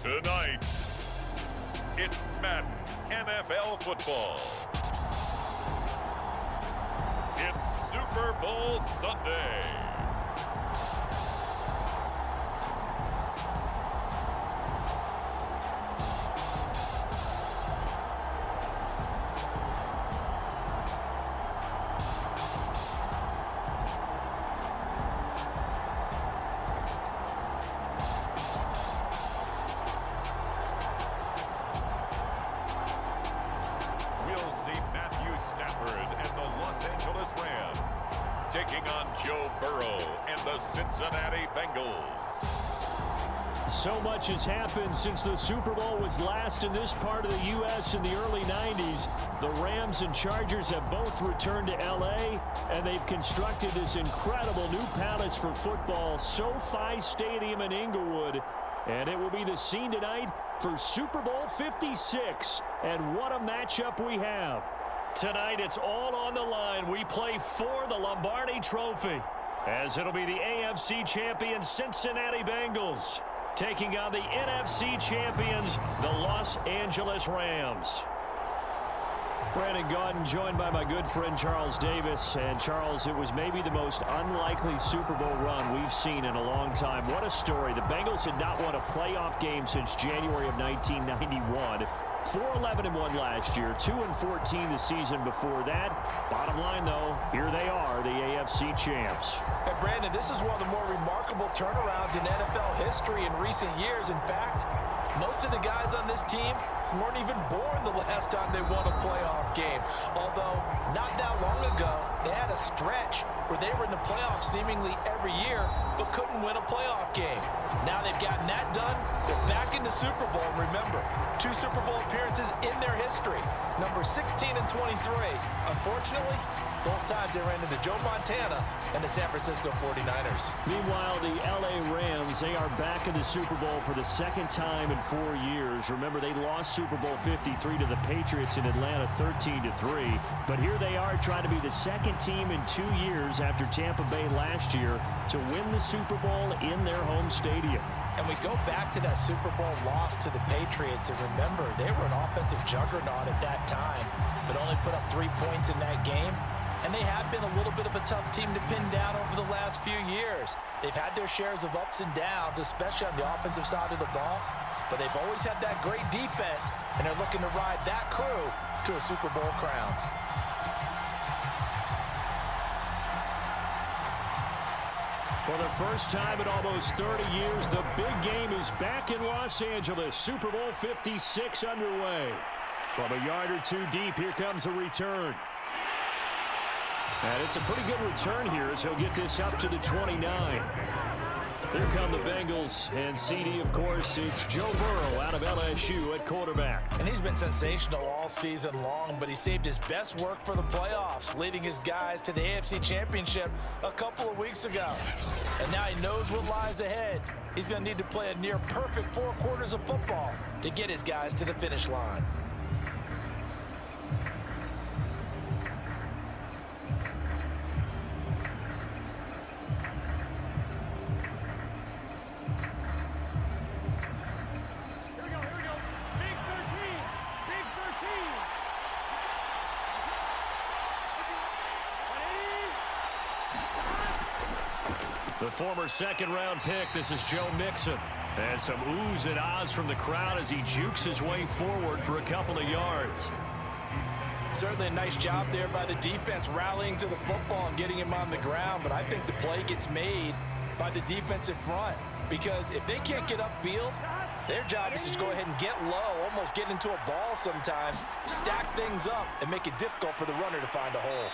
Tonight, it's Madden NFL football. It's Super Bowl Sunday. Taking on Joe Burrow and the Cincinnati Bengals. So much has happened since the Super Bowl was last in this part of the U.S. in the early 90s. The Rams and Chargers have both returned to L.A., and they've constructed this incredible new palace for football, SoFi Stadium in Inglewood. And it will be the scene tonight for Super Bowl 56. And what a matchup we have. Tonight, it's all on the line. We play for the Lombardi Trophy, as it'll be the AFC champion Cincinnati Bengals taking on the NFC champions, the Los Angeles Rams. Brandon Gaudin joined by my good friend Charles Davis. And Charles, it was maybe the most unlikely Super Bowl run we've seen in a long time. What a story. The Bengals had not won a playoff game since January of 1991. 4-11-1 last year, 2-14 the season before that. Bottom line, though, here they are, the AFC champs. And Brandon, this is one of the more remarkable turnarounds in NFL history in recent years. In fact, most of the guys on this team weren't even born the last time they won a playoff game. Although, not that long ago, they had a stretch where they were in the playoffs seemingly every year, but couldn't win a playoff game. Now they've gotten that done. They're back in the Super Bowl. And remember, 2 Super Bowl appearances in their history. Number 16 and 23. Unfortunately, both times they ran into Joe Montana and the San Francisco 49ers. Meanwhile, the LA Rams, they are back in the Super Bowl for the second time in 4 years. Remember, they lost Super Bowl 53 to the Patriots in Atlanta 13-3. But here they are trying to be the second team in 2 years after Tampa Bay last year to win the Super Bowl in their home stadium. And we go back to that Super Bowl loss to the Patriots, and remember, they were an offensive juggernaut at that time, but only put up 3 points in that game. And they have been a little bit of a tough team to pin down over the last few years. They've had their shares of ups and downs, especially on the offensive side of the ball, but they've always had that great defense, and they're looking to ride that crew to a Super Bowl crown. For the first time in almost 30 years, the big game is back in Los Angeles. Super Bowl 56 underway. From a yard or two deep, here comes a return. And it's a pretty good return here as he'll get this up to the 29. Here come the Bengals, and CD, of course, it's Joe Burrow out of LSU at quarterback. And he's been sensational all season long, but he saved his best work for the playoffs, leading his guys to the AFC Championship a couple of weeks ago. And now he knows what lies ahead. He's going to need to play a near-perfect 4 quarters of football to get his guys to the finish line. The former second-round pick, this is Joe Mixon. And some oohs and ahs from the crowd as he jukes his way forward for a couple of yards. Certainly a nice job there by the defense rallying to the football and getting him on the ground, but I think the play gets made by the defensive front, because if they can't get upfield, their job is to go ahead and get low, almost get into a ball sometimes, stack things up, and make it difficult for the runner to find a hole.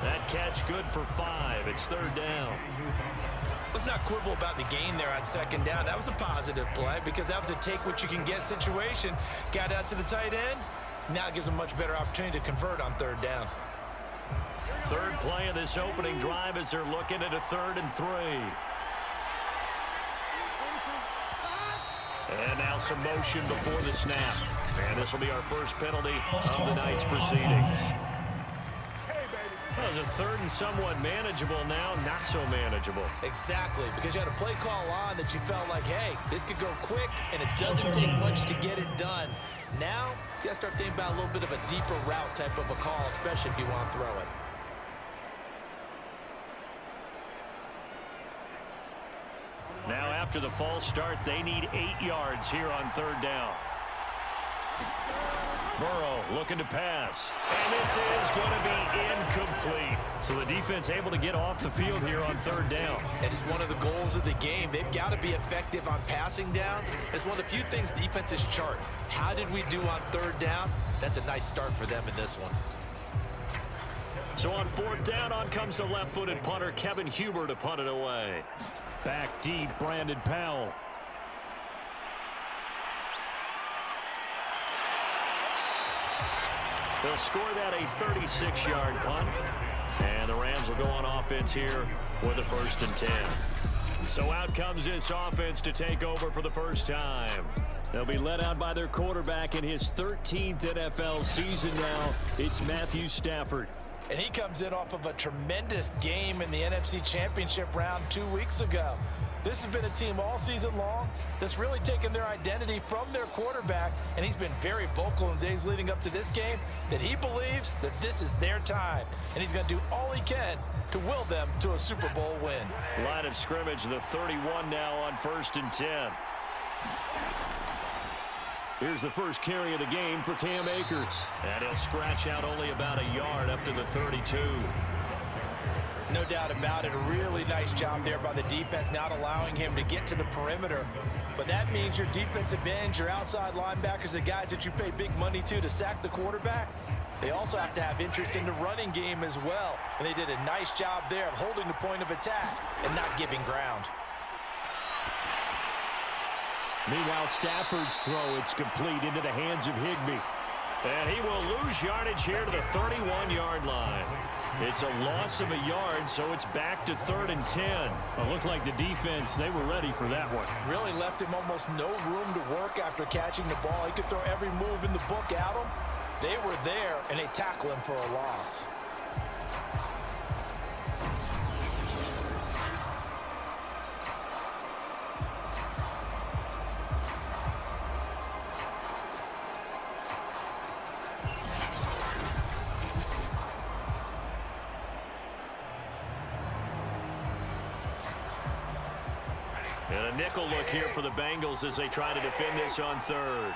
That catch good for 5. It's 3rd down. Let's not quibble about the gain there on 2nd down. That was a positive play because that was a take-what-you-can-get situation. Got out to the tight end. Now it gives them a much better opportunity to convert on 3rd down. 3rd play of this opening drive as they're looking at a 3rd and 3. And now some motion before the snap. And this will be our first penalty of the night's proceedings. Well, it was a third and somewhat manageable, now not so manageable. Exactly, because you had a play call on that you felt like, hey, this could go quick, and it doesn't take much to get it done. Now, you got to start thinking about a little bit of a deeper route type of a call, especially if you want to throw it. Now, after the false start, they need 8 yards here on third down. Burrow looking to pass. And this is going to be incomplete. So the defense able to get off the field here on third down. And it's one of the goals of the game. They've got to be effective on passing downs. It's one of the few things defenses chart. How did we do on third down? That's a nice start for them in this one. So on fourth down, on comes the left-footed punter, Kevin Huber, to punt it away. Back deep, Brandon Powell. They'll score that a 36-yard punt. And the Rams will go on offense here with a 1st and 10. So out comes this offense to take over for the first time. They'll be led out by their quarterback in his 13th NFL season now. It's Matthew Stafford. And he comes in off of a tremendous game in the NFC Championship round 2 weeks ago. This has been a team all season long that's really taken their identity from their quarterback, and he's been very vocal in the days leading up to this game that he believes that this is their time, and he's going to do all he can to will them to a Super Bowl win. Line of scrimmage, the 31 now on 1st and 10. Here's the first carry of the game for Cam Akers. And he'll scratch out only about a yard up to the 32. No doubt about it. A really nice job there by the defense, not allowing him to get to the perimeter. But that means your defensive ends, your outside linebackers, the guys that you pay big money to sack the quarterback, they also have to have interest in the running game as well. And they did a nice job there of holding the point of attack and not giving ground. Meanwhile, Stafford's throw, it's complete into the hands of Higbee. And he will lose yardage here to the 31-yard line. It's a loss of a yard, so it's back to 3rd and 10. It looked like the defense, they were ready for that one. Really left him almost no room to work after catching the ball. He could throw every move in the book at him. They were there, and they tackle him for a loss. And a nickel look here for the Bengals as they try to defend this on 3rd.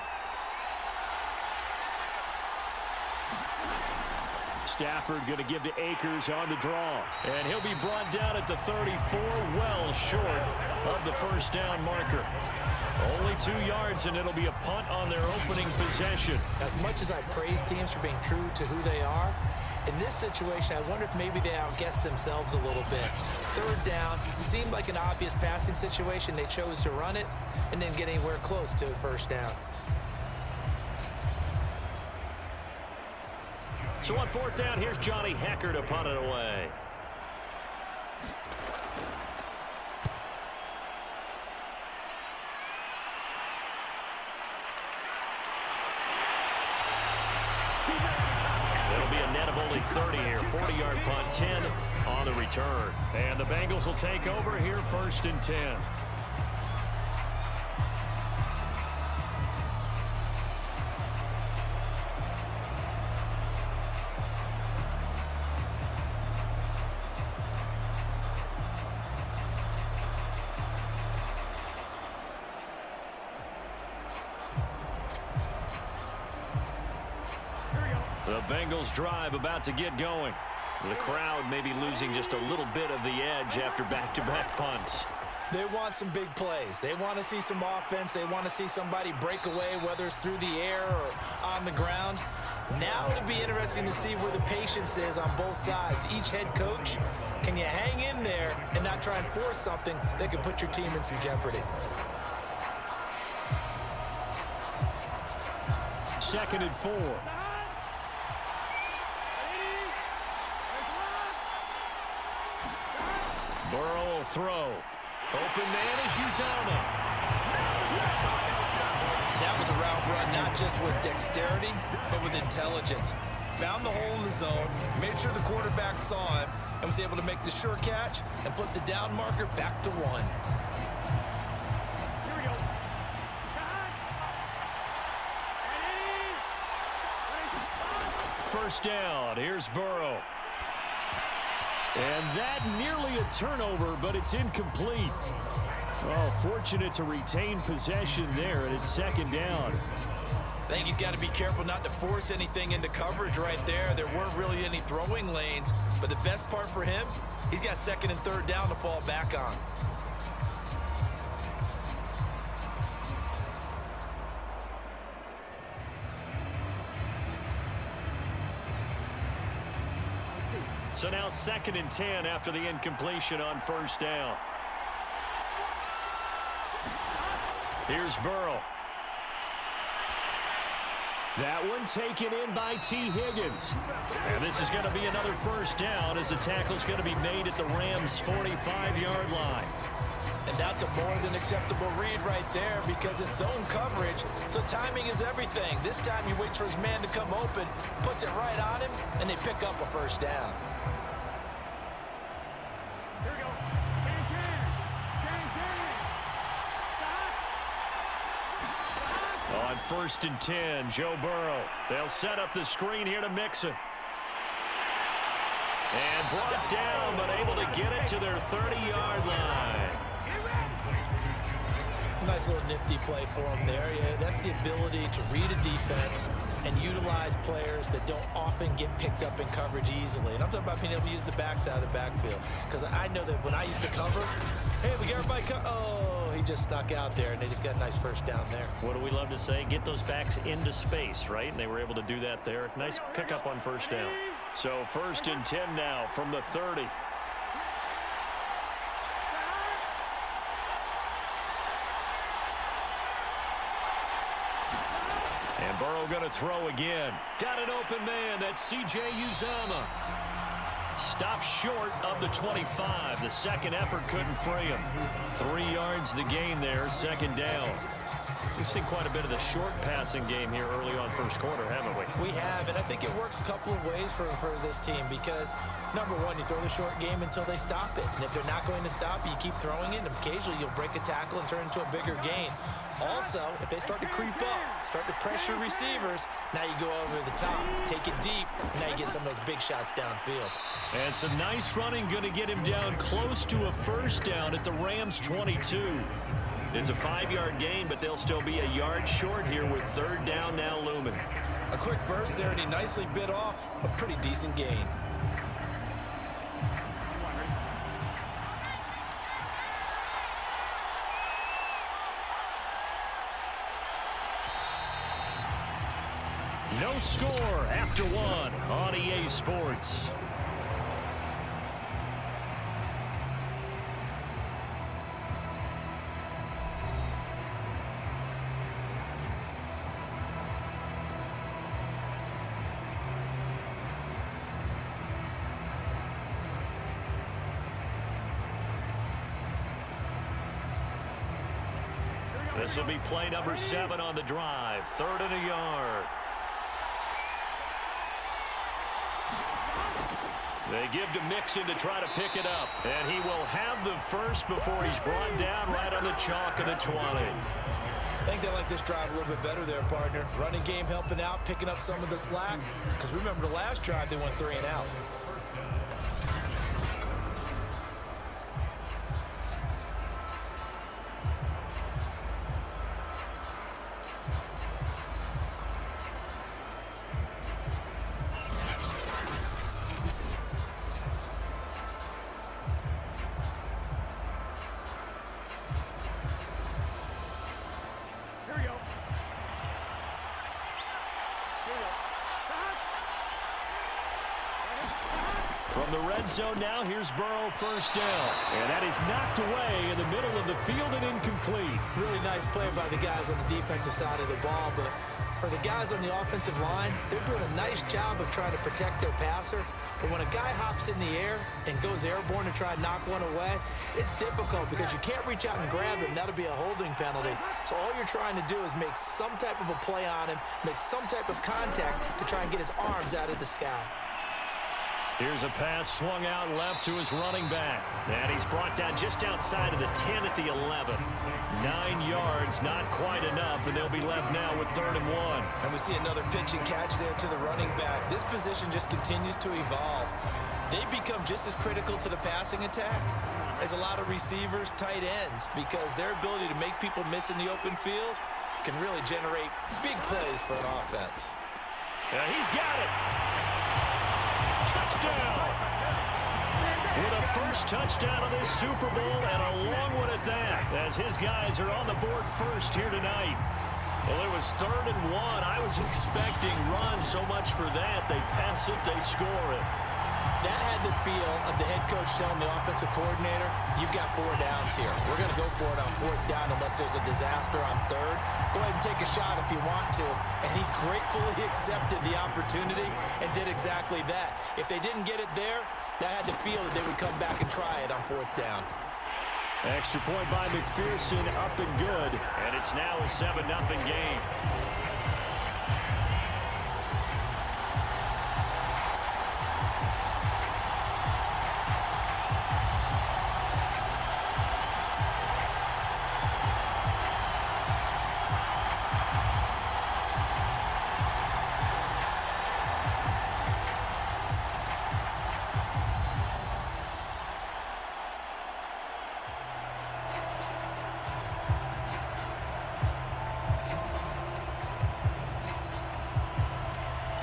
Stafford going to give to Akers on the draw. And he'll be brought down at the 34, well short of the first down marker. Only 2 yards, and it'll be a punt on their opening possession. As much as I praise teams for being true to who they are, in this situation, I wonder if maybe they outguessed themselves a little bit. 3rd down seemed like an obvious passing situation. They chose to run it and didn't get anywhere close to a 1st down. So on 4th down, here's Johnny Hekker to punt it away. It'll be a net of only 30 here. 40-yard punt, 10 on the return. And the Bengals will take over here, 1st and 10. The Bengals drive about to get going. The crowd may be losing just a little bit of the edge after back-to-back punts. They want some big plays. They want to see some offense. They want to see somebody break away, whether it's through the air or on the ground. Now it'll be interesting to see where the patience is on both sides. Each head coach, can you hang in there and not try and force something that could put your team in some jeopardy? 2nd and 4. Burrow will throw. Open man is Uzomah. That was a route run, not just with dexterity, but with intelligence. found the hole in the zone, made sure the quarterback saw him, and was able to make the sure catch and flip the down marker back to 1. Here we go. First down. Here's Burrow. And that nearly a turnover, but it's incomplete. Oh, fortunate to retain possession there, and it's second down. I think he's got to be careful not to force anything into coverage right there. There weren't really any throwing lanes, but the best part for him, he's got second and third down to fall back on. So now 2nd and 10 after the incompletion on first down. Here's Burrow. That one taken in by T. Higgins. And this is going to be another first down as the tackle's going to be made at the Rams' 45-yard line. And that's a more than acceptable read right there because it's zone coverage, so timing is everything. This time he waits for his man to come open, puts it right on him, and they pick up a first down. Here we go. On 1st and 10, Joe Burrow. They'll set up the screen here to Mixon. And brought down, but able to get it to their 30-yard line. Nice little nifty play for him there. Yeah, that's the ability to read a defense and utilize players that don't often get picked up in coverage easily. And I'm talking about being able to use the backside of the backfield. Because I know that when I used to cover, hey, we got everybody oh, he just snuck out there, and they just got a nice first down there. What do we love to say? Get those backs into space, right? And they were able to do that there. Nice pickup on first down. So 1st and 10 now from the 30. And Burrow going to throw again. Got an open man. That's C.J. Uzomah. Stopped short of the 25. The second effort couldn't free him. 3 yards the gain there, second down. We've seen quite a bit of the short passing game here early on first quarter, haven't we? We have, and I think it works a couple of ways for this team because, number one, you throw the short game until they stop it. And if they're not going to stop it, you keep throwing it, and occasionally you'll break a tackle and turn into a bigger gain. Also, if they start to creep up, start to pressure receivers, now you go over the top, take it deep, and now you get some of those big shots downfield. And some nice running, going to get him down close to a first down at the Rams' 22. It's a 5-yard gain, but they'll still be a yard short here with third down now looming. A quick burst there, and he nicely bit off a pretty decent gain. No score after one on EA Sports. This will be play number 7 on the drive. 3rd and a yard. They give to Mixon to try to pick it up. And he will have the first before he's brought down right on the chalk of the 20. I think they like this drive a little bit better there, partner. Running game helping out, picking up some of the slack. Because remember, the last drive, they went 3 and out. From the red zone now, here's Burrow, first down. And that is knocked away in the middle of the field and incomplete. Really nice play by the guys on the defensive side of the ball, but For the guys on the offensive line, they're doing a nice job of trying to protect their passer. But when a guy hops in the air and goes airborne to try and knock one away, it's difficult because you can't reach out and grab him. That'll be a holding penalty. So all you're trying to do is make some type of a play on him, make some type of contact to try and get his arms out of the sky. Here's a pass swung out left to his running back. And he's brought down just outside of the 10 at the 11. 9 yards, not quite enough, and they'll be left now with 3rd and 1. And we see another pitch and catch there to the running back. This position just continues to evolve. They become just as critical to the passing attack as a lot of receivers, tight ends, because their ability to make people miss in the open field can really generate big plays for an offense. He's got it. Touchdown! With a first touchdown of this Super Bowl, and a long one at that, as his guys are on the board first here tonight. Well, it was 3rd and 1. I was expecting run so much for that. They pass it, they score it. That had the feel of the head coach telling the offensive coordinator, you've got 4 downs here. We're going to go for it on 4th down unless there's a disaster on 3rd. Go ahead and take a shot if you want to. And he gratefully accepted the opportunity and did exactly that. If they didn't get it there, that had the feel that they would come back and try it on 4th down. Extra point by McPherson, up and good. And it's now a 7-0 game.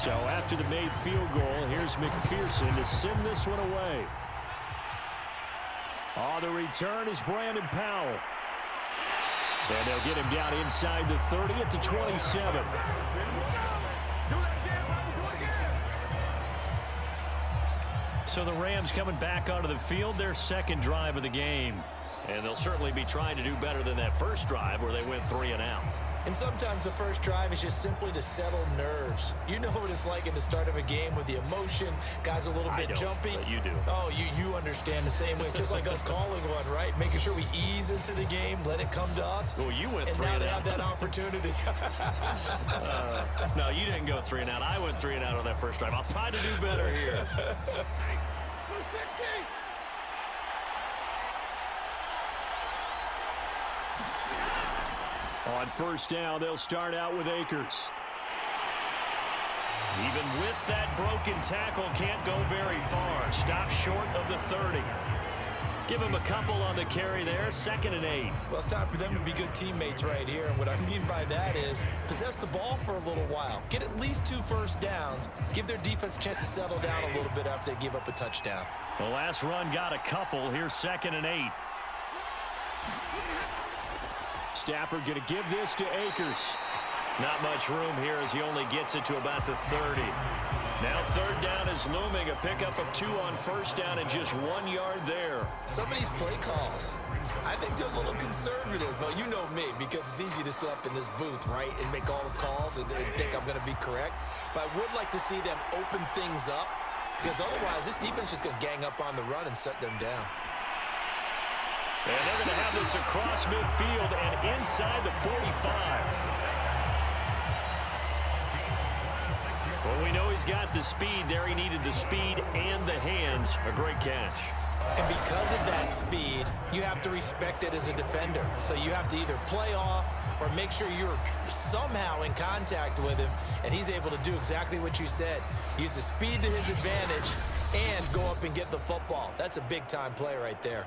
So after the made field goal, here's McPherson to send this one away. On the return is Brandon Powell. And they'll get him down inside the 30 at the 27. So the Rams coming back onto the field, their 2nd drive of the game. And they'll certainly be trying to do better than that first drive where they went 3 and out. And sometimes the first drive is just simply to settle nerves. You know what it's like at the start of a game with the emotion, guys a little bit jumpy. But you do. Oh, you understand the same way. It's just like us calling one, right? Making sure we ease into the game, let it come to us. Well, you went 3 and out. And now they have that opportunity. No, you didn't go 3 and out. I went 3 and out on that first drive. I'll try to do better here. On 1st down, they'll start out with Akers. Even with that broken tackle, can't go very far. Stop short of the 30. Give him a couple on the carry there. 2nd and 8. Well, it's time for them to be good teammates right here. And what I mean by that is possess the ball for a little while. Get at least 2 first downs. Give their defense a chance to settle down a little bit after they give up a touchdown. The last run got a couple. Here's 2nd and 8. Stafford going to give this to Akers. Not much room here as he only gets it to about the 30. Now 3rd down is looming. A pickup of 2 on 1st down and just 1 yard there. Some of these play calls, I think they're a little conservative, but you know me, because it's easy to sit up in this booth, right, and make all the calls and think I'm going to be correct. But I would like to see them open things up, because otherwise this defense is going to gang up on the run and shut them down. And they're going to have this across midfield and inside the 45. Well, we know he's got the speed there. He needed the speed and the hands. A great catch. And because of that speed, you have to respect it as a defender. So you have to either play off or make sure you're somehow in contact with him, and he's able to do exactly what you said. Use the speed to his advantage and go up and get the football. That's a big-time play right there.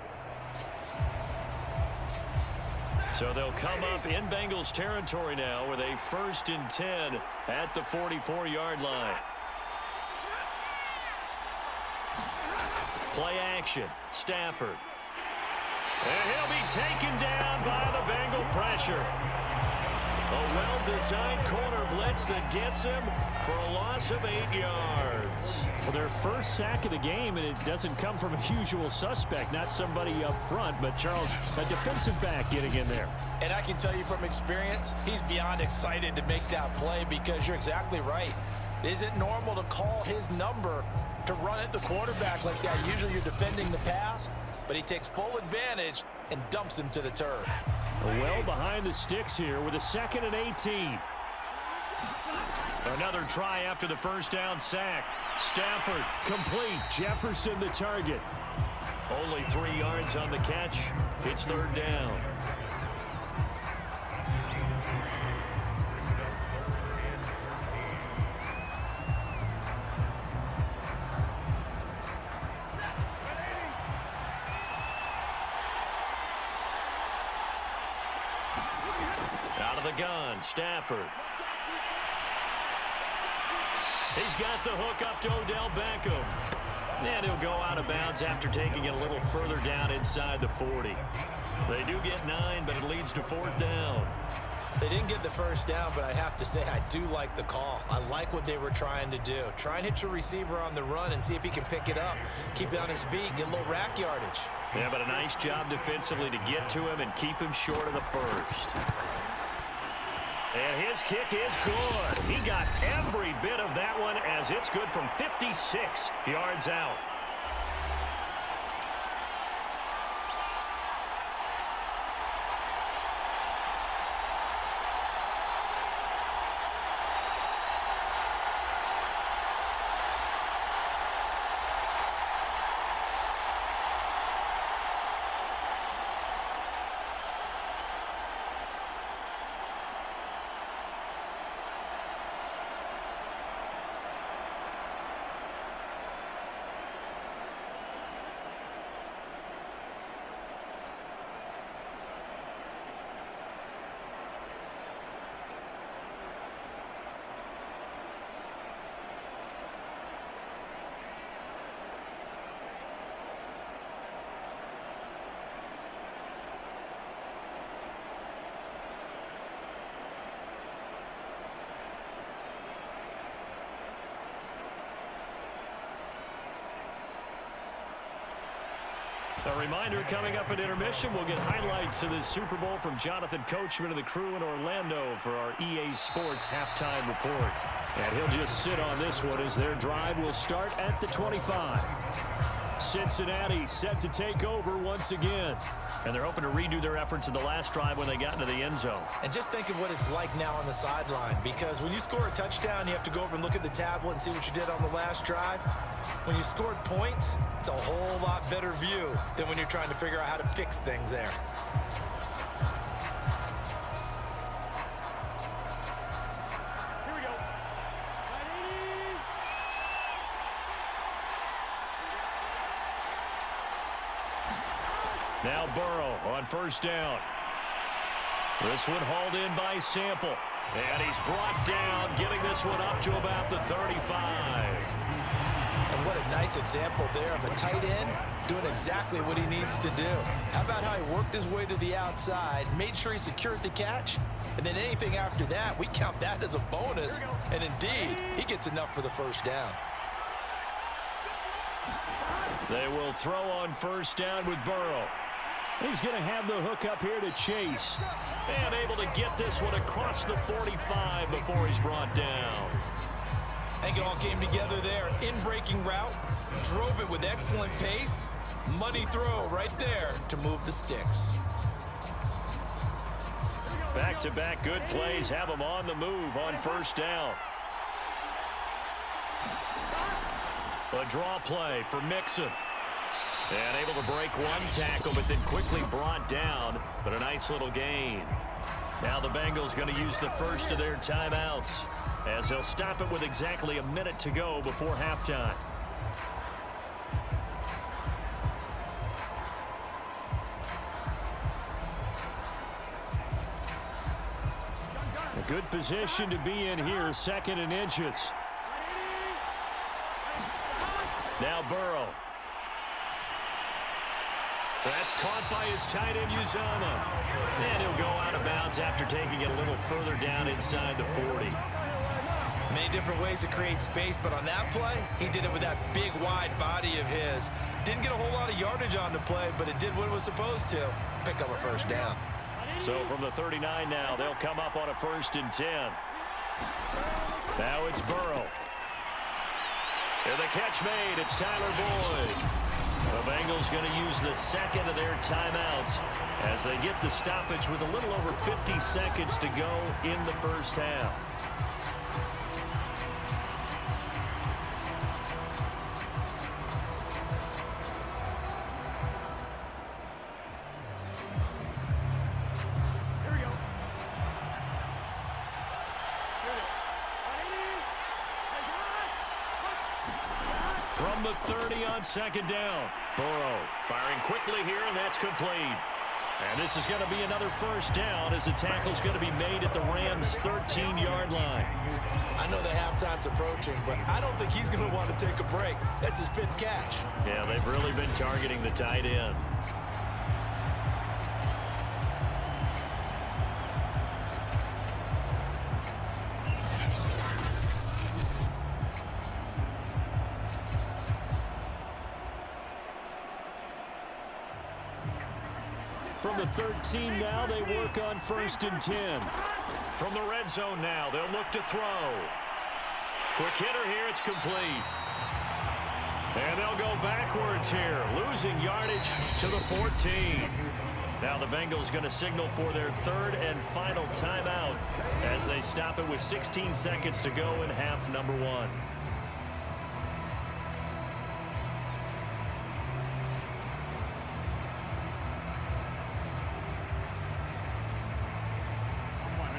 So they'll come up in Bengals territory now with a 1st and 10 at the 44-yard line. Play action. Stafford. And he'll be taken down by the Bengal pressure. A well-designed corner blitz that gets him for a loss of 8 yards. Well, their first sack of the game, and it doesn't come from a usual suspect, not somebody up front, but Charles, a defensive back getting in there. And I can tell you from experience, he's beyond excited to make that play because you're exactly right. It isn't normal to call his number to run at the quarterback like that. Usually you're defending the pass, but he takes full advantage and dumps him to the turf. Well behind the sticks here with a 2nd and 18. Another try after the first down sack. Stafford complete. Jefferson the target. Only 3 yards on the catch. It's 3rd down. Out of the gun, Stafford. He's got the hook up to Odell Beckham. And he'll go out of bounds after taking it a little further down inside the 40. They do get 9, but it leads to 4th down. They didn't get the first down, but I have to say I do like the call. I like what they were trying to do. Try and hit your receiver on the run and see if he can pick it up. Keep it on his feet, get a little rack yardage. Yeah, but a nice job defensively to get to him and keep him short of the first. And his kick is good. He got every bit of that one as it's good from 56 yards out. A reminder, coming up at intermission, we'll get highlights of this Super Bowl from Jonathan Coachman and the crew in Orlando for our EA Sports halftime report. And he'll just sit on this one as their drive will start at the 25. Cincinnati set to take over once again. And they're hoping to redo their efforts in the last drive when they got into the end zone. And just think of what it's like now on the sideline, because when you score a touchdown, you have to go over and look at the tablet and see what you did on the last drive. When you scored points, it's a whole lot better view than when you're trying to figure out how to fix things there. Here we go. Now Burrow on first down. This one hauled in by Sample. And he's brought down, getting this one up to about the 35. And what a nice example there of a tight end doing exactly what he needs to do. How about how he worked his way to the outside, made sure he secured the catch, and then anything after that, we count that as a bonus. And indeed, he gets enough for the first down. They will throw on first down with Burrow. He's going to have the hook up here to Chase. And able to get this one across the 45 before he's brought down. I think it all came together there. In-breaking route, drove it with excellent pace. Money throw right there to move the sticks. Back-to-back good plays have him on the move on first down. A draw play for Mixon. And able to break one tackle, but then quickly brought down. But a nice little gain. Now the Bengals going to use the first of their timeouts, as they'll stop it with exactly a minute to go before halftime. A good position to be in here, 2nd and inches. Now Burrow. That's caught by his tight end, Uzama. And he'll go out of bounds after taking it a little further down inside the 40. Many different ways to create space, but on that play, he did it with that big, wide body of his. Didn't get a whole lot of yardage on the play, but it did what it was supposed to. Pick up a first down. So from the 39 now, they'll come up on a 1st and 10. Now it's Burrow. And the catch made. It's Tyler Boyd. The Bengals going to use the second of their timeouts as they get the stoppage with a little over 50 seconds to go in the first half. From the 30 on 2nd down. Burrow firing quickly here, and that's complete. And this is going to be another first down as the tackle's going to be made at the Rams' 13-yard line. I know the halftime's approaching, but I don't think he's going to want to take a break. That's his 5th catch. Yeah, they've really been targeting the tight end. From the 13 now, they work on 1st and 10. From the red zone now, they'll look to throw. Quick hitter here, it's complete. And they'll go backwards here, losing yardage to the 14. Now the Bengals going to signal for their 3rd and final timeout as they stop it with 16 seconds to go in half number 1.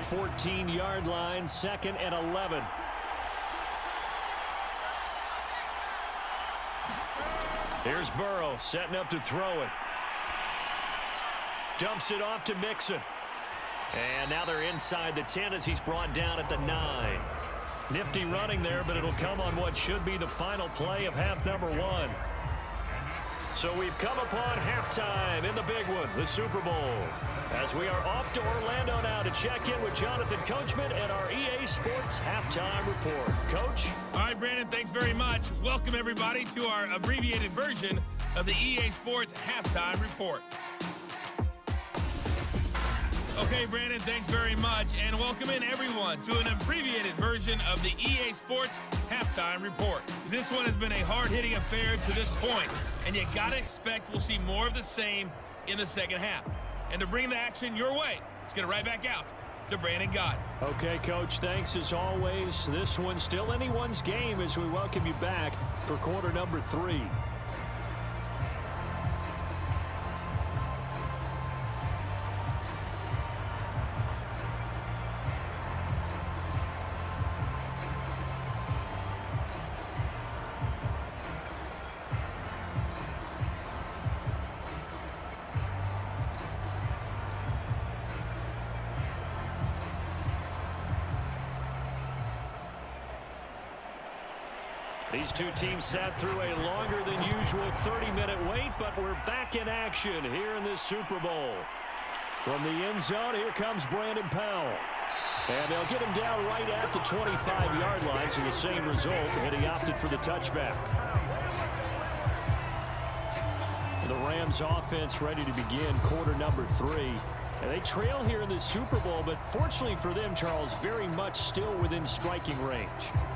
Fourteen-yard line, 2nd and 11. Here's Burrow setting up to throw it. Dumps it off to Mixon. And now they're inside the 10 as he's brought down at the 9. Nifty running there, but it'll come on what should be the final play of half number 1. So we've come upon halftime in the big one, the Super Bowl. As we are off to Orlando now to check in with Jonathan Coachman and our EA Sports Halftime Report. Coach? All right, Brandon, thanks very much. Welcome, everybody, to our abbreviated version of the EA Sports Halftime Report. Okay, Brandon, thanks very much, and welcome in everyone to an abbreviated version of the EA Sports Halftime Report. This one has been a hard-hitting affair to this point, and you gotta expect we'll see more of the same in the second half. And to bring the action your way, let's get it right back out to Brandon Gott. Okay, Coach, thanks as always. This one's still anyone's game as we welcome you back for quarter number 3. These two teams sat through a longer than usual 30-minute wait, but we're back in action here in this Super Bowl. From the end zone, here comes Brandon Powell. And they'll get him down right at the 25-yard line, so the same result, and he opted for the touchback. The Rams offense ready to begin quarter number 3. And they trail here in the Super Bowl, but fortunately for them, Charles, very much still within striking range.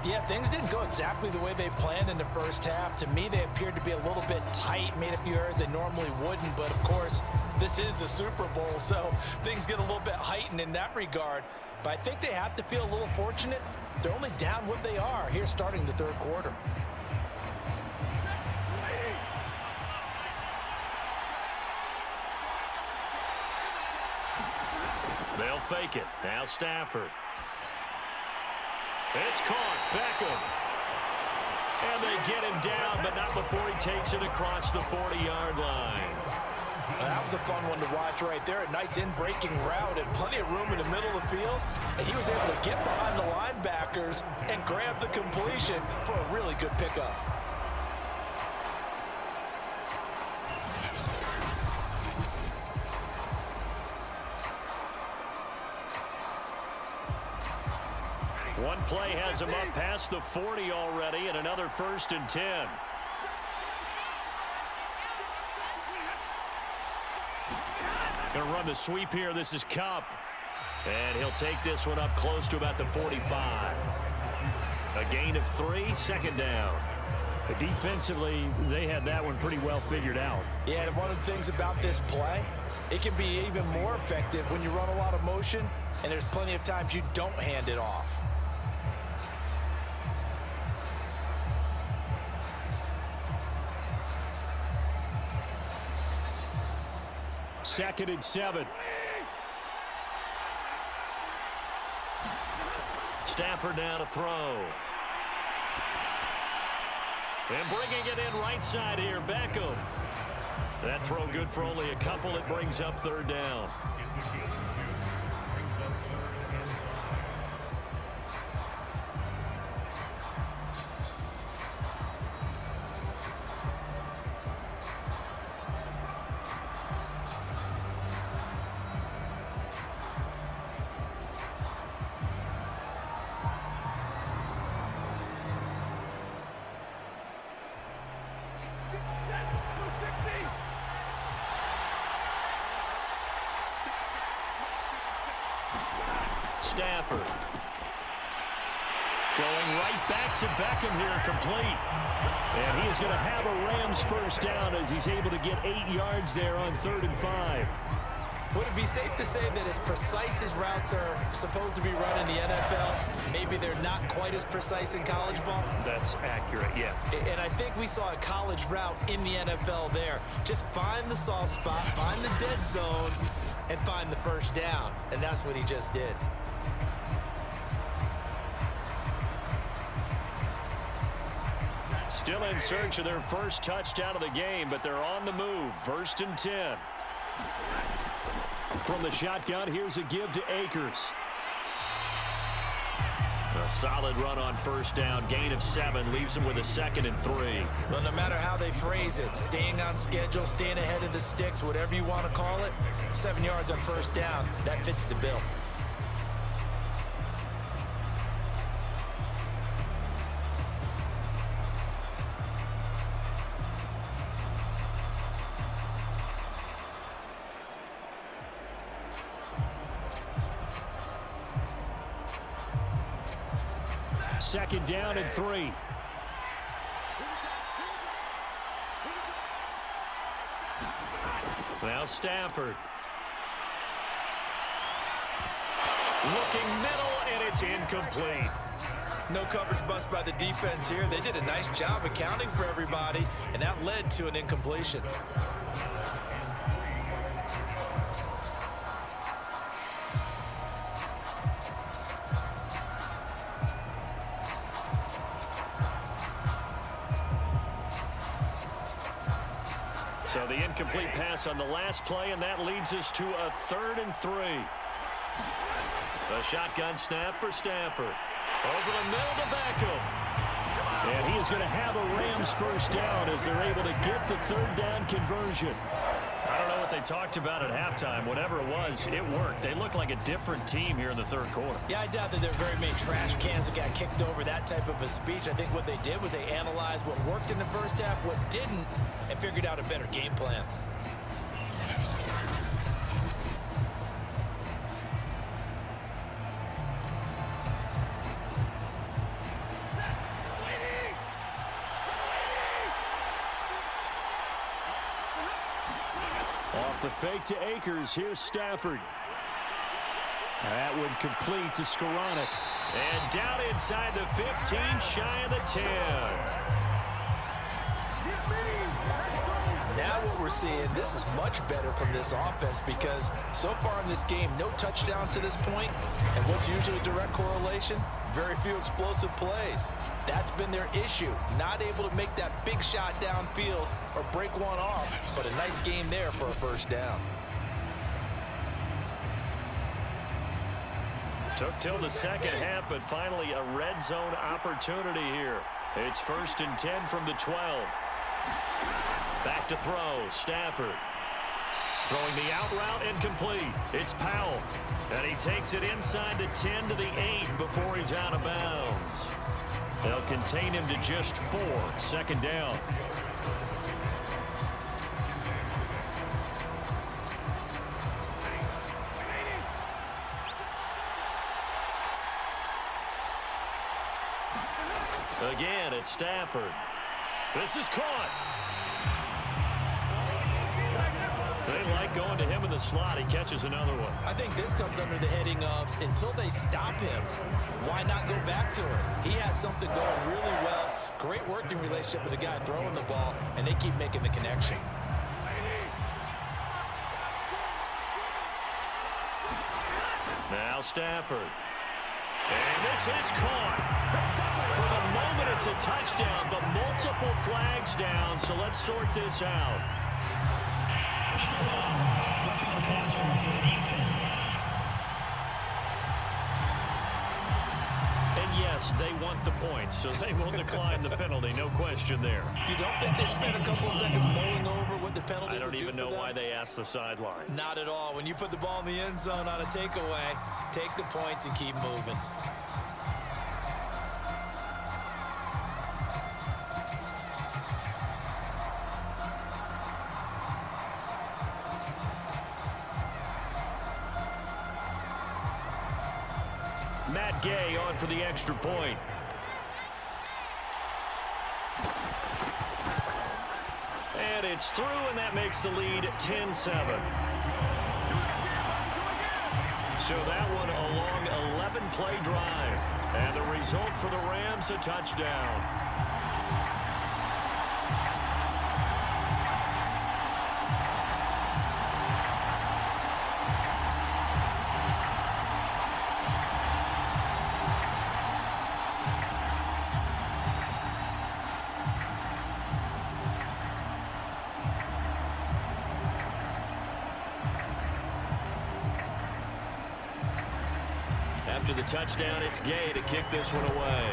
Yeah, things didn't go exactly the way they planned in the first half. To me, they appeared to be a little bit tight, made a few errors they normally wouldn't. But, of course, this is the Super Bowl, so things get a little bit heightened in that regard. But I think they have to feel a little fortunate. They're only down what they are here starting the third quarter. They'll fake it. Now Stafford. It's caught. Beckham. And they get him down, but not before he takes it across the 40-yard line. That was a fun one to watch right there. A nice in-breaking route and plenty of room in the middle of the field. And he was able to get behind the linebackers and grab the completion for a really good pickup. One play has him up past the 40 already, and another 1st and 10. Going to run the sweep here. This is Kupp. And he'll take this one up close to about the 45. A gain of 3, 2nd down. Defensively, they had that one pretty well figured out. Yeah, and one of the things about this play, it can be even more effective when you run a lot of motion, and there's plenty of times you don't hand it off. Second and 7. Stafford now to throw. And bringing it in right side here, Beckham. That throw good for only a couple. It brings up 3rd down. Stafford. Going right back to Beckham here, complete. And he is going to have a Rams 1st down as he's able to get 8 yards there on 3rd and 5. Would it be safe to say that as precise as routes are supposed to be run in the NFL, maybe they're not quite as precise in college ball? That's accurate, yeah. And I think we saw a college route in the NFL there. Just find the soft spot, find the dead zone, and find the 1st down. And that's what he just did. Still in search of their 1st touchdown of the game, but they're on the move. 1st and 10. From the shotgun, here's a give to Akers. A solid run on 1st down. Gain of 7 leaves him with a 2nd and 3. Well, no matter how they phrase it, staying on schedule, staying ahead of the sticks, whatever you want to call it, 7 yards on 1st down, that fits the bill. Second down and 3. Now Stafford. Looking middle, and it's incomplete. No coverage bust by the defense here. They did a nice job accounting for everybody, and that led to an incompletion. So the incomplete pass on the last play, and that leads us to a 3rd and 3. The shotgun snap for Stafford. Over the middle to Beckham. And he is going to have a Rams 1st down as they're able to get the 3rd down conversion. I don't know what they talked about at halftime. Whatever it was, it worked. They look like a different team here in the 3rd quarter. Yeah, I doubt that there are very many trash cans that got kicked over, that type of a speech. I think what they did was they analyzed what worked in the 1st half, what didn't, and figured out a better game plan. Off the fake to Akers. Here's Stafford. That one complete to Skoranek. And down inside the 15, shy of the 10. Now what we're seeing, this is much better from this offense because so far in this game, no touchdown to this point. And what's usually a direct correlation? Very few explosive plays. That's been their issue. Not able to make that big shot downfield or break one off, but a nice game there for a 1st down. Took till the 2nd half, but finally a red zone opportunity here. It's 1st and 10 from the 12. Back to throw, Stafford. Throwing the out route incomplete. It's Powell. And he takes it inside the 10 to the 8 before he's out of bounds. They'll contain him to just 4. Second down. Again, it's Stafford. This is caught. They like going to him in the slot. He catches another one. I think this comes under the heading of until they stop him, why not go back to him? He has something going really well. Great working relationship with the guy throwing the ball, and they keep making the connection. Now Stafford. And this is caught. For the moment, it's a touchdown, but multiple flags down, so let's sort this out. And yes, they want the points, so they will decline the penalty, no question there. You don't think they spent a couple of seconds mulling over what the penalty I don't would do even for know them? why they asked the sideline. Not at all. When you put the ball in the end zone on a takeaway, take the points and keep moving. Matt Gay on for the extra point. And it's through, and that makes the lead 10-7. So that one a long 11-play drive. And the result for the Rams, a touchdown. After the touchdown, it's Gay to kick this one away.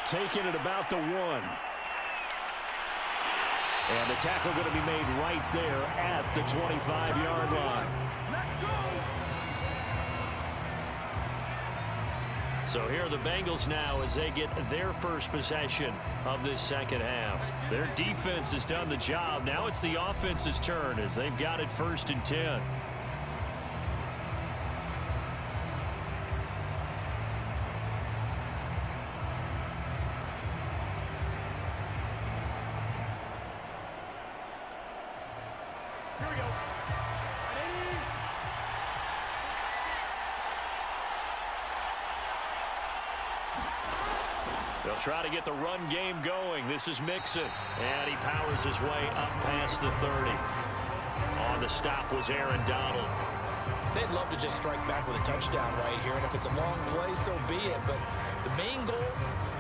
Taking it about the 1. And the tackle going to be made right there at the 25-yard line. So here are the Bengals now as they get their first possession of this second half. Their defense has done the job. Now it's the offense's turn as they've got it 1st and 10. They'll try to get the run game going. This is Mixon. And he powers his way up past the 30. On the stop was Aaron Donald. They'd love to just strike back with a touchdown right here. And if it's a long play, so be it. But the main goal,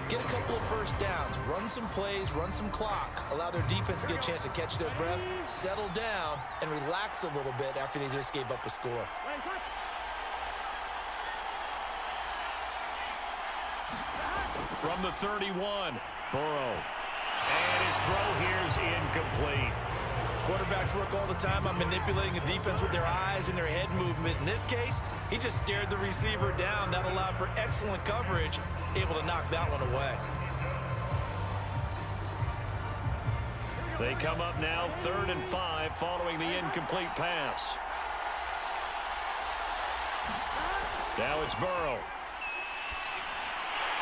get a couple of first downs. Run some plays, run some clock. Allow their defense to get a chance to catch their breath, settle down, and relax a little bit after they just gave up a score. From the 31, Burrow. And his throw here's incomplete. Quarterbacks work all the time on manipulating a defense with their eyes and their head movement. In this case, he just stared the receiver down. That allowed for excellent coverage, able to knock that one away. They come up now 3rd and 5 following the incomplete pass. Now it's Burrow.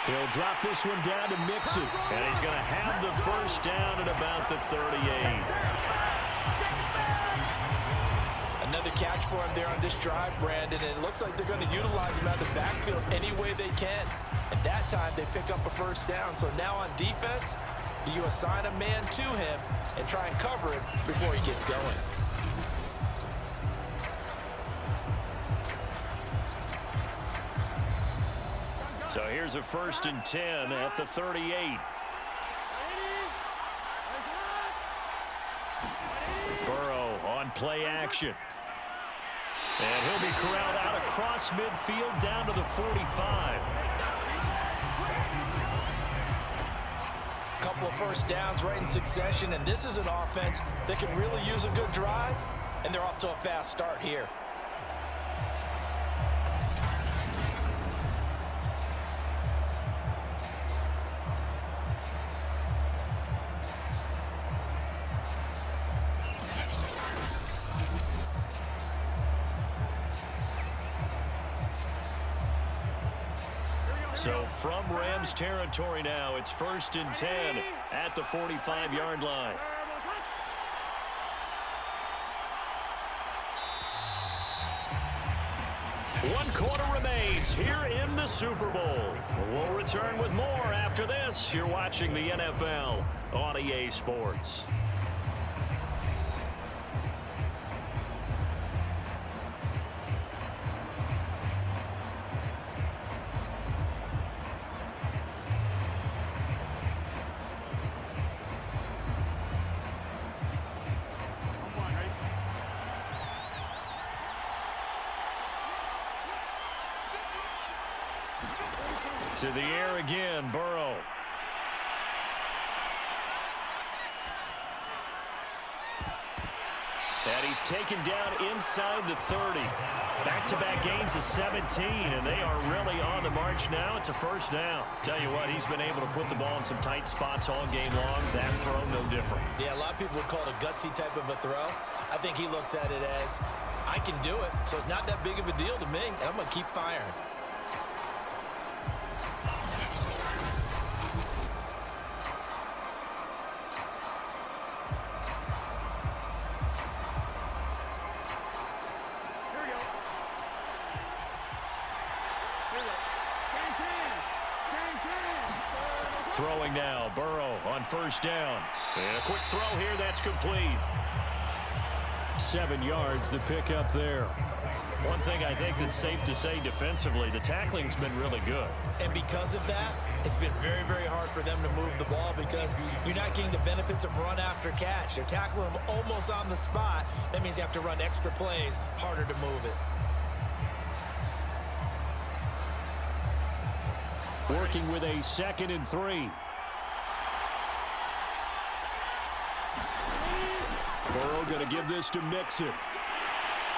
He'll drop this one down to Mixon. And he's going to have the first down at about the 38. Another catch for him there on this drive, Brandon. And it looks like they're going to utilize him out of the backfield any way they can. And that time they pick up a first down. So now on defense, do you assign a man to him and try and cover him before he gets going? So here's a 1st and 10 at the 38. Burrow on play action. And he'll be corralled out across midfield down to the 45. couple of first downs right in succession, and this is an offense that can really use a good drive, and they're off to a fast start here. So from Rams territory now, it's 1st and 10 at the 45-yard line. One quarter remains here in the Super Bowl. We'll return with more after this. You're watching the NFL on EA Sports. To the air again, Burrow. And he's taken down inside the 30. Back-to-back gains of 17, and they are really on the march now. It's a first down. Tell you what, he's been able to put the ball in some tight spots all game long. That throw, no different. Yeah, a lot of people would call it a gutsy type of a throw. I think he looks at it as, I can do it, so it's not that big of a deal to me, and I'm going to keep firing. Throwing now, Burrow on first down. And a quick throw here, that's complete. 7 yards, the pickup there. One thing I think that's safe to say defensively, the tackling's been really good. And because of that, it's been very, very hard for them to move the ball because you're not getting the benefits of run after catch. They're tackling them almost on the spot. That means you have to run extra plays, harder to move it. Working with a 2nd and 3. Burrow going to give this to Mixon.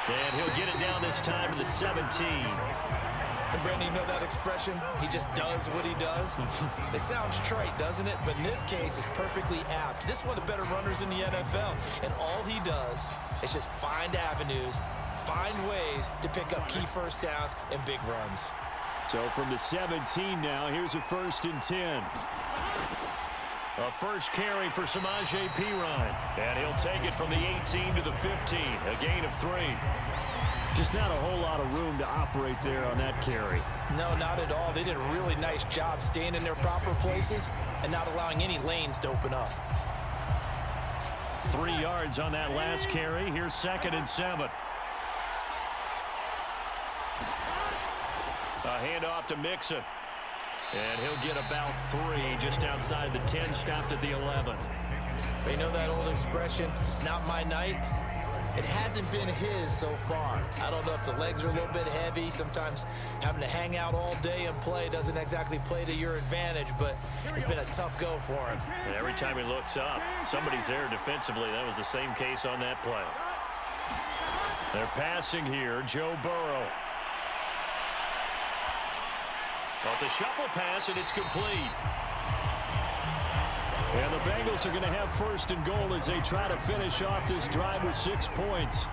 And he'll get it down this time to the 17. And Brandon, you know that expression? He just does what he does. It sounds trite, doesn't it? But in this case, it's perfectly apt. This is one of the better runners in the NFL. And all he does is just find avenues, find ways to pick up key first downs and big runs. So from the 17 now, here's a 1st and 10. A first carry for Samaje Perine. And he'll take it from the 18 to the 15. A gain of 3. Just not a whole lot of room to operate there on that carry. No, not at all. They did a really nice job staying in their proper places and not allowing any lanes to open up. 3 yards on that last carry. Here's 2nd and 7. A handoff to Mixon. And he'll get about 3 just outside the 10, stopped at the 11. But you know that old expression, it's not my night? It hasn't been his so far. I don't know if the legs are a little bit heavy. Sometimes having to hang out all day and play doesn't exactly play to your advantage, but it's been a tough go for him. And every time he looks up, somebody's there defensively. That was the same case on that play. They're passing here, Joe Burrow. Well, it's a shuffle pass, and it's complete. And the Bengals are going to have 1st and goal as they try to finish off this drive with 6 points.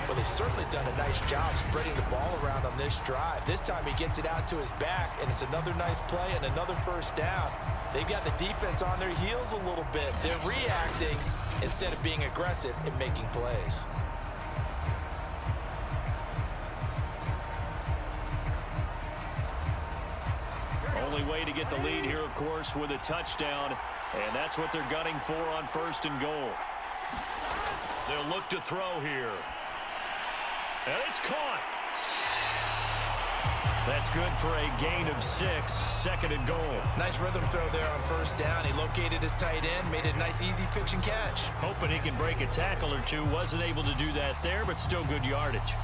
Well, they've certainly done a nice job spreading the ball around on this drive. This time he gets it out to his back, and it's another nice play and another first down. They've got the defense on their heels a little bit. They're reacting instead of being aggressive and making plays. Only way to get the lead here, of course, with a touchdown, and that's what they're gunning for on 1st and goal. They'll look to throw here. And it's caught. That's good for a gain of 6, 2nd and goal. Nice rhythm throw there on first down. He located his tight end, made it a nice easy pitch and catch. Hoping he can break a tackle or two. Wasn't able to do that there, but still good yardage.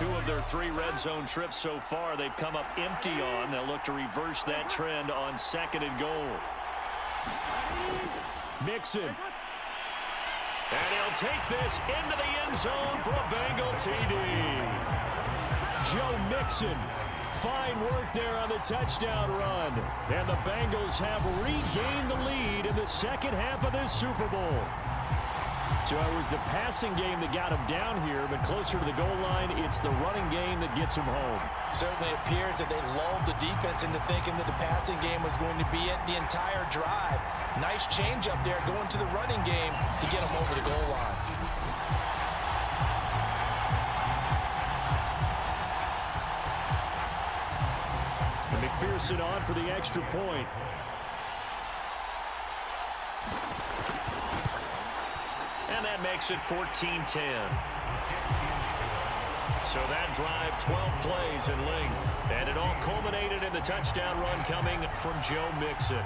2 of their 3 red zone trips so far, they've come up empty on. They'll look to reverse that trend on 2nd and goal. Mixon. And he'll take this into the end zone for a Bengal TD. Joe Mixon. Fine work there on the touchdown run. And the Bengals have regained the lead in the second half of this Super Bowl. So it was the passing game that got him down here, but closer to the goal line, it's the running game that gets him home. Certainly appears that they lulled the defense into thinking that the passing game was going to be it the entire drive. Nice change up there going to the running game to get him over the goal line. And McPherson on for the extra point. And that makes it 14-10. So that drive, 12 plays in length. And it all culminated in the touchdown run coming from Joe Mixon.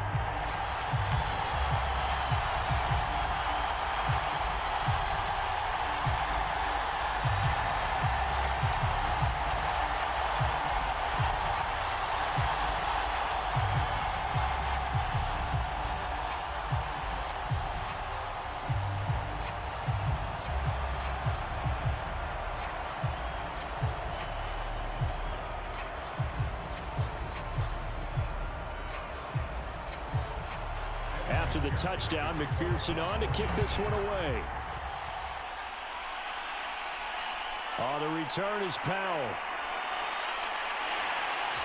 After the touchdown, McPherson on to kick this one away. On the return is Powell.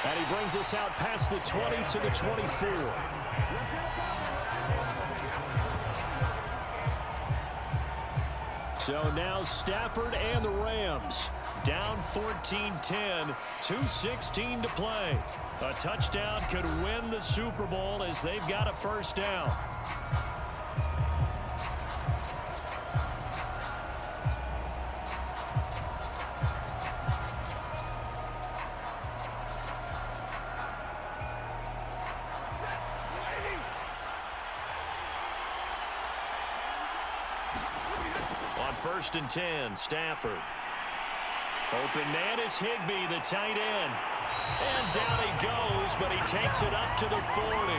And he brings us out past the 20 to the 24. So now Stafford and the Rams down 14-10, 2:16 to play. A touchdown could win the Super Bowl as they've got a first down. On 1st and 10, Stafford. Open man is Higbee, the tight end. And down he goes, but he takes it up to the 40.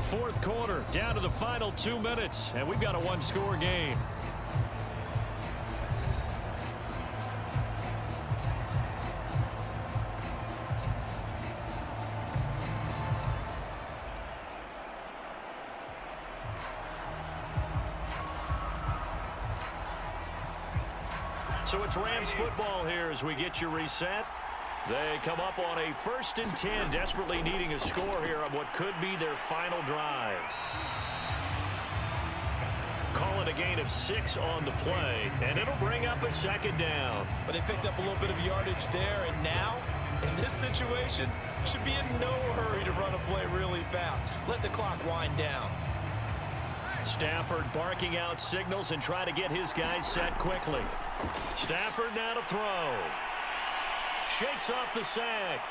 Fourth quarter, down to the final 2 minutes, and we've got a one-score game. So it's Rams football here as we get you reset. They come up on a 1st and 10, desperately needing a score here on what could be their final drive. Call it a gain of 6 on the play, and it'll bring up a 2nd down. But they picked up a little bit of yardage there, and now, in this situation, should be in no hurry to run a play really fast. Let the clock wind down. Stafford barking out signals and trying to get his guys set quickly. Stafford now to throw. Shakes off the sack.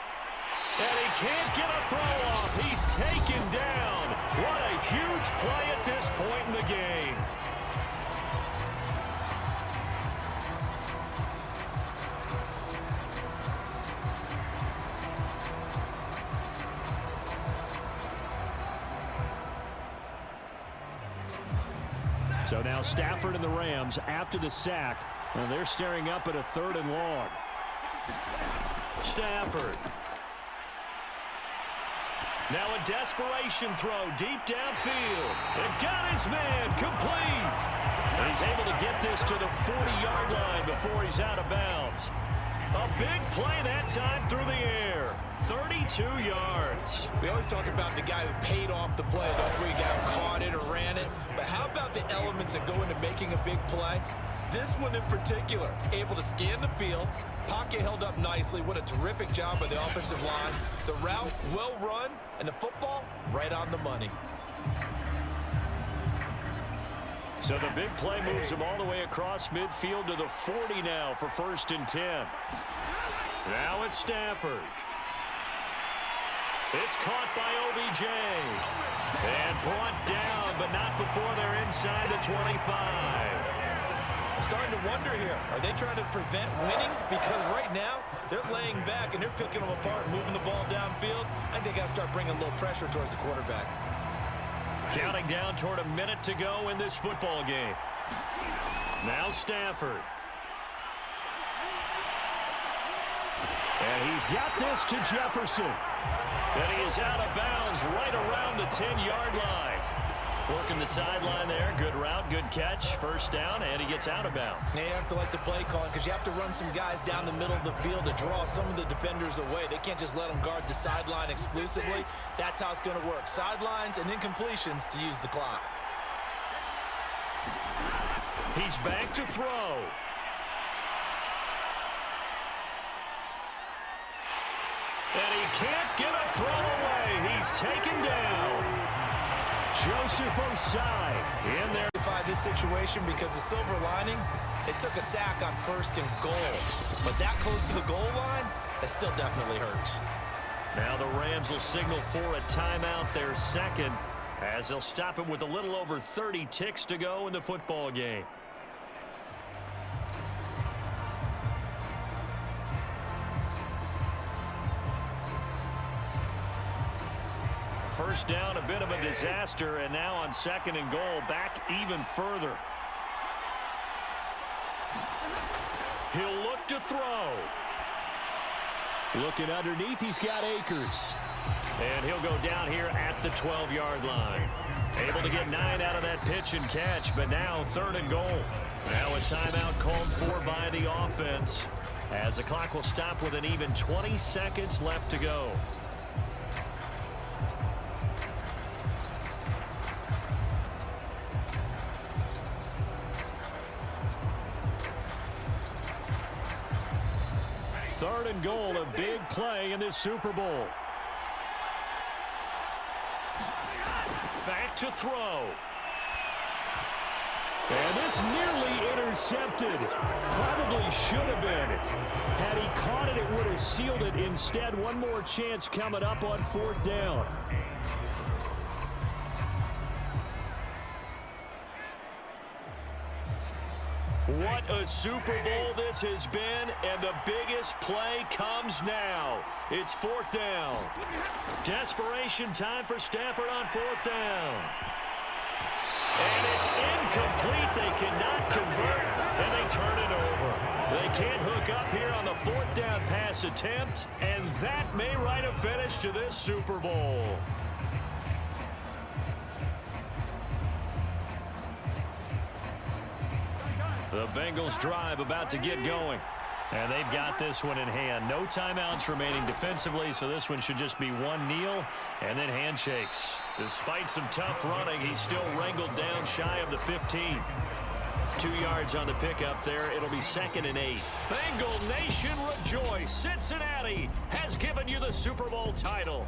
And he can't get a throw off. He's taken down. What a huge play at this point in the game. So now Stafford and the Rams after the sack. And they're staring up at a 3rd and long. Stafford. Now a desperation throw deep downfield. And got his man complete. And he's able to get this to the 40-yard line before he's out of bounds. A big play that time through the air. 32 yards. We always talk about the guy who paid off the play, don't we? Guy who caught it or ran it. But how about the elements that go into making a big play? This one in particular, able to scan the field, Pocket held up nicely. What a terrific job by the offensive line. The route, well run, and the football, right on the money. So the big play moves him all the way across midfield to the 40 now for 1st and 10. Now it's Stafford. It's caught by OBJ. And brought down, but not before they're inside the 25. I'm starting to wonder here, are they trying to prevent winning? Because right now, they're laying back and they're picking them apart, moving the ball downfield. I think they got to start bringing a little pressure towards the quarterback. Counting down toward a minute to go in this football game. Now Stafford. And he's got this to Jefferson. And he is out of bounds right around the 10-yard line. Working the sideline there. Good route, good catch. 1st down, and he gets out of bounds. They have to like the play calling because you have to run some guys down the middle of the field to draw some of the defenders away. They can't just let them guard the sideline exclusively. That's how it's going to work. Sidelines and incompletions to use the clock. He's back to throw. And he can't get a throw away. He's taken down. Joseph Osai in there. This situation because the silver lining, it took a sack on 1st and goal. But that close to the goal line, that still definitely hurts. Now the Rams will signal for a timeout, their 2nd, as they'll stop it with a little over 30 ticks to go in the football game. First down, a bit of a disaster, and now on 2nd and goal, back even further. He'll look to throw. Looking underneath, he's got Akers. And he'll go down here at the 12-yard line. Able to get 9 out of that pitch and catch, but now 3rd and goal. Now a timeout called for by the offense, as the clock will stop with an even 20 seconds left to go. Third and goal, a big play in this Super Bowl. Back to throw. And this nearly intercepted. Probably should have been. Had he caught it, it would have sealed it. Instead, one more chance coming up on 4th down. What a Super Bowl this has been, and the biggest play comes now. It's 4th down. Desperation time for Stafford on 4th down. And it's incomplete. They cannot convert, and they turn it over. They can't hook up here on the 4th down pass attempt, and that may write a finish to this Super Bowl. The Bengals drive about to get going. And they've got this one in hand. No timeouts remaining defensively, so this one should just be one kneel and then handshakes. Despite some tough running, he's still wrangled down shy of the 15. 2 yards on the pickup there. It'll be 2nd and 8. Bengal Nation rejoice. Cincinnati has given you the Super Bowl title.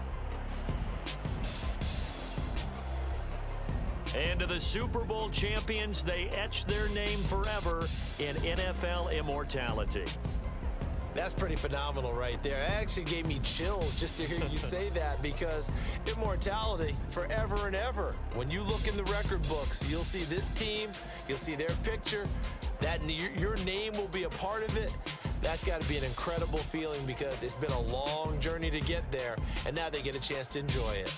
And to the Super Bowl champions, they etch their name forever in NFL immortality. That's pretty phenomenal right there. It actually gave me chills just to hear you say that, because immortality forever and ever. When you look in the record books, you'll see this team, you'll see their picture, that your name will be a part of it. That's got to be an incredible feeling, because it's been a long journey to get there, and now they get a chance to enjoy it.